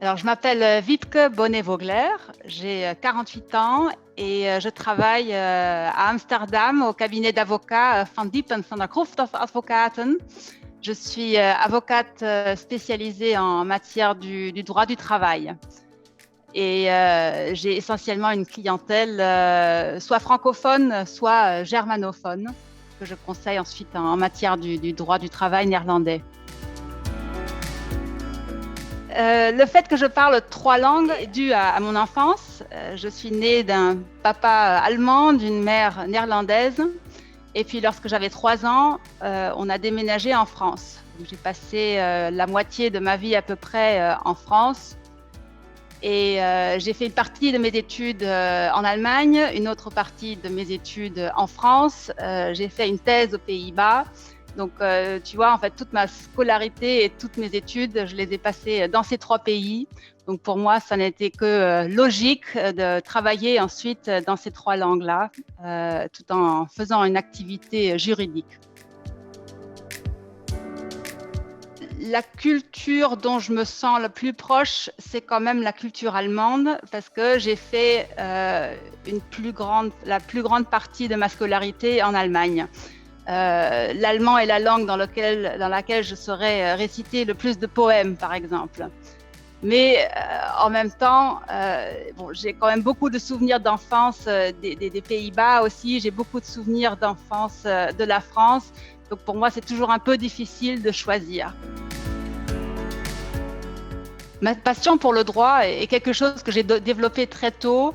Alors, je m'appelle Wiebke Bonnet-Vogler, j'ai 48 ans et je travaille à Amsterdam au cabinet d'avocats Van Diep en Van der Kroft Advocaten. Je suis avocate spécialisée en matière du droit du travail et j'ai essentiellement une clientèle soit francophone, soit germanophone que je conseille ensuite en matière du droit du travail néerlandais. Le fait que je parle 3 langues est dû à mon enfance. Je suis née d'un papa allemand, d'une mère néerlandaise. Et puis lorsque j'avais 3 ans, on a déménagé en France. Donc, j'ai passé la moitié de ma vie à peu près en France. Et j'ai fait une partie de mes études en Allemagne, une autre partie de mes études en France. J'ai fait une thèse aux Pays-Bas. Donc, tu vois, en fait, toute ma scolarité et toutes mes études, je les ai passées dans ces 3 pays. Donc, pour moi, ça n'était que logique de travailler ensuite dans ces 3 langues-là, tout en faisant une activité juridique. La culture dont je me sens le plus proche, c'est quand même la culture allemande, parce que j'ai fait la plus grande partie de ma scolarité en Allemagne. L'allemand est la langue dans laquelle je saurais réciter le plus de poèmes, par exemple. Mais en même temps, j'ai quand même beaucoup de souvenirs d'enfance des Pays-Bas aussi. J'ai beaucoup de souvenirs d'enfance de la France. Donc pour moi, c'est toujours un peu difficile de choisir. Ma passion pour le droit est quelque chose que j'ai développé très tôt.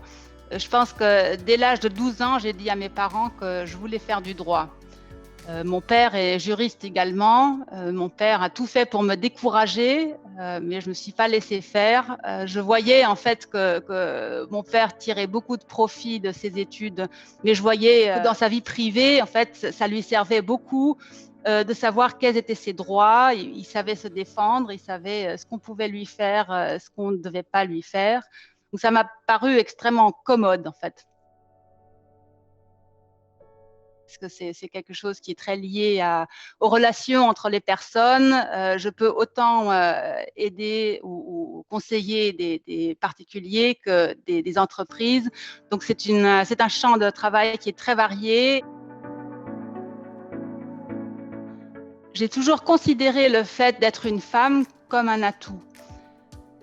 Je pense que dès l'âge de 12 ans, j'ai dit à mes parents que je voulais faire du droit. Mon père est juriste également. Mon père a tout fait pour me décourager, mais je ne me suis pas laissée faire. Je voyais en fait que mon père tirait beaucoup de profit de ses études, mais je voyais que dans sa vie privée, en fait, ça lui servait beaucoup de savoir quels étaient ses droits. Il savait se défendre, il savait ce qu'on pouvait lui faire, ce qu'on ne devait pas lui faire. Donc ça m'a paru extrêmement commode en fait. Parce que c'est quelque chose qui est très lié aux relations entre les personnes. Je peux autant aider ou conseiller des particuliers que des entreprises. Donc c'est un champ de travail qui est très varié. J'ai toujours considéré le fait d'être une femme comme un atout.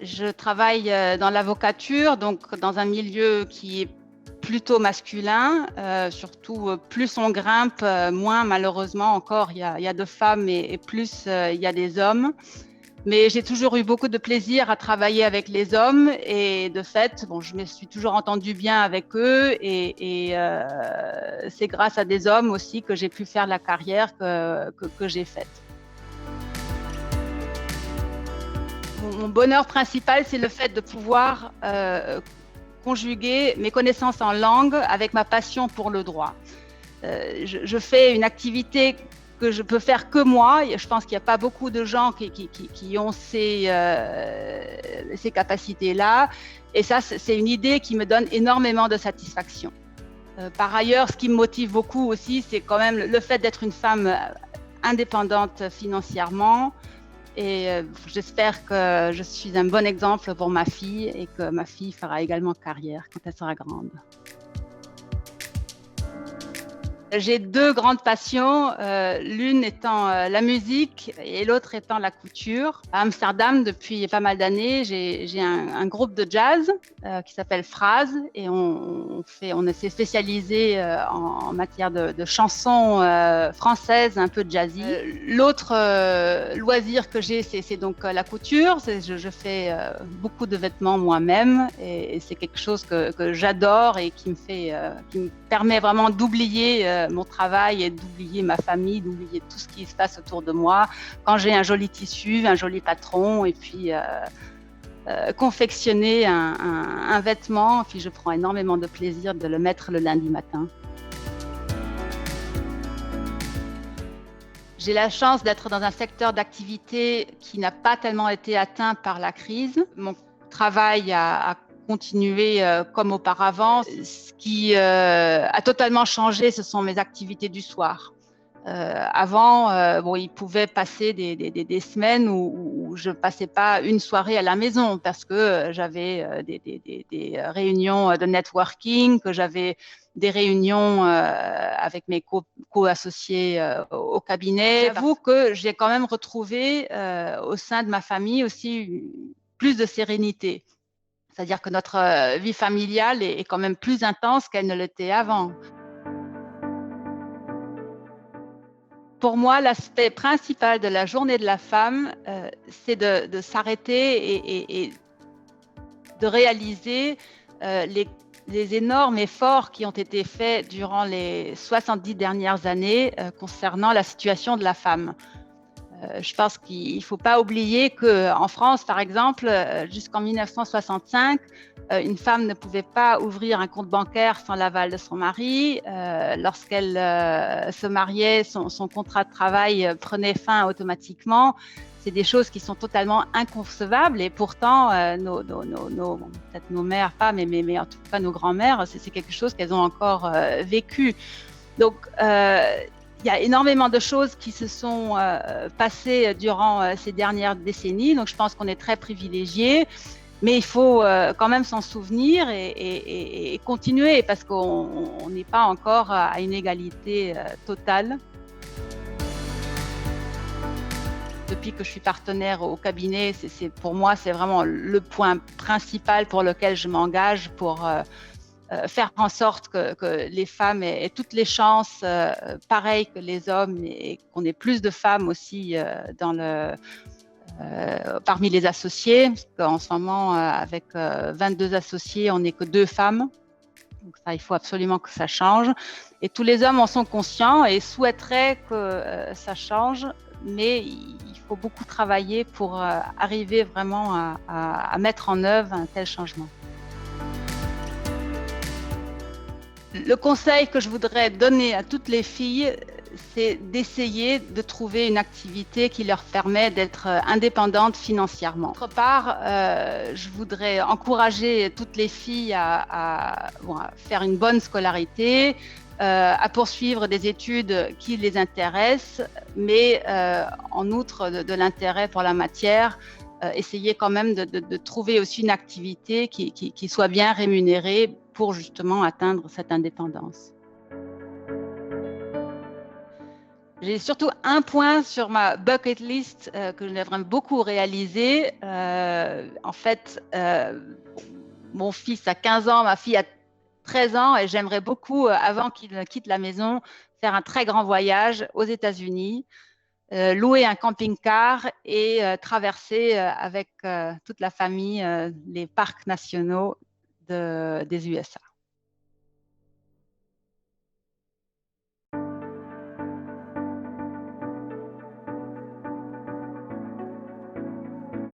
Je travaille dans l'avocature, donc dans un milieu qui est plutôt masculin, surtout plus on grimpe, moins malheureusement encore il y a de femmes et plus il y a des hommes. Mais j'ai toujours eu beaucoup de plaisir à travailler avec les hommes et de fait, je me suis toujours entendue bien avec eux et c'est grâce à des hommes aussi que j'ai pu faire la carrière que j'ai faite. Mon bonheur principal, c'est le fait de pouvoir conjuguer mes connaissances en langue avec ma passion pour le droit. Je fais une activité que je peux faire que moi. Je pense qu'il n'y a pas beaucoup de gens qui ont ces capacités-là. Et ça, c'est une idée qui me donne énormément de satisfaction. Par ailleurs, ce qui me motive beaucoup aussi, c'est quand même le fait d'être une femme indépendante financièrement. Et j'espère que je suis un bon exemple pour ma fille et que ma fille fera également carrière quand elle sera grande. J'ai 2 grandes passions, l'une étant la musique et l'autre étant la couture. À Amsterdam, depuis pas mal d'années, j'ai un groupe de jazz qui s'appelle Phrase et on s'est spécialisé en matière de chansons françaises un peu jazzy. L'autre loisir que j'ai, c'est donc la couture. Je fais beaucoup de vêtements moi-même et c'est quelque chose que j'adore et qui me permet vraiment d'oublier mon travail et d'oublier ma famille, d'oublier tout ce qui se passe autour de moi. Quand j'ai un joli tissu, un joli patron et puis confectionner un vêtement, puis je prends énormément de plaisir de le mettre le lundi matin. J'ai la chance d'être dans un secteur d'activité qui n'a pas tellement été atteint par la crise. Mon travail a continué comme auparavant. Ce qui a totalement changé, ce sont mes activités du soir. Avant, bon, il pouvait passer des semaines où je ne passais pas une soirée à la maison parce que j'avais des réunions de networking, que j'avais des réunions avec mes co-associés au cabinet. J'avoue que j'ai quand même retrouvé au sein de ma famille aussi plus de sérénité. C'est-à-dire que notre vie familiale est quand même plus intense qu'elle ne l'était avant. Pour moi, l'aspect principal de la journée de la femme, c'est de s'arrêter et de réaliser les énormes efforts qui ont été faits durant les 70 dernières années concernant la situation de la femme. Je pense qu'il ne faut pas oublier qu'en France, par exemple, jusqu'en 1965, une femme ne pouvait pas ouvrir un compte bancaire sans l'aval de son mari. Lorsqu'elle se mariait, son contrat de travail prenait fin automatiquement. C'est des choses qui sont totalement inconcevables et pourtant, peut-être nos mères, pas, mais en tout cas nos grands-mères, c'est quelque chose qu'elles ont encore vécu. Donc, il y a énormément de choses qui se sont passées durant ces dernières décennies, donc je pense qu'on est très privilégiés, mais il faut quand même s'en souvenir et continuer parce qu'on n'est pas encore à une égalité totale. Depuis que je suis partenaire au cabinet, pour moi, c'est vraiment le point principal pour lequel je m'engage pour faire en sorte que les femmes aient toutes les chances, pareilles que les hommes, et qu'on ait plus de femmes aussi parmi les associés. Parce qu'en ce moment, avec 22 associés, on n'est que 2 femmes. Donc ça, il faut absolument que ça change. Et tous les hommes en sont conscients et souhaiteraient que ça change, mais il faut beaucoup travailler pour arriver vraiment à mettre en œuvre un tel changement. Le conseil que je voudrais donner à toutes les filles, c'est d'essayer de trouver une activité qui leur permet d'être indépendantes financièrement. D'autre part, je voudrais encourager toutes les filles à faire une bonne scolarité, à poursuivre des études qui les intéressent, mais en outre de l'intérêt pour la matière, essayer quand même de trouver aussi une activité qui soit bien rémunérée pour justement atteindre cette indépendance. J'ai surtout un point sur ma bucket list que j'aimerais beaucoup réaliser. En fait, mon fils a 15 ans, ma fille a 13 ans et j'aimerais beaucoup, avant qu'il quitte la maison, faire un très grand voyage aux États-Unis, louer un camping-car et traverser avec toute la famille les parcs nationaux des USA.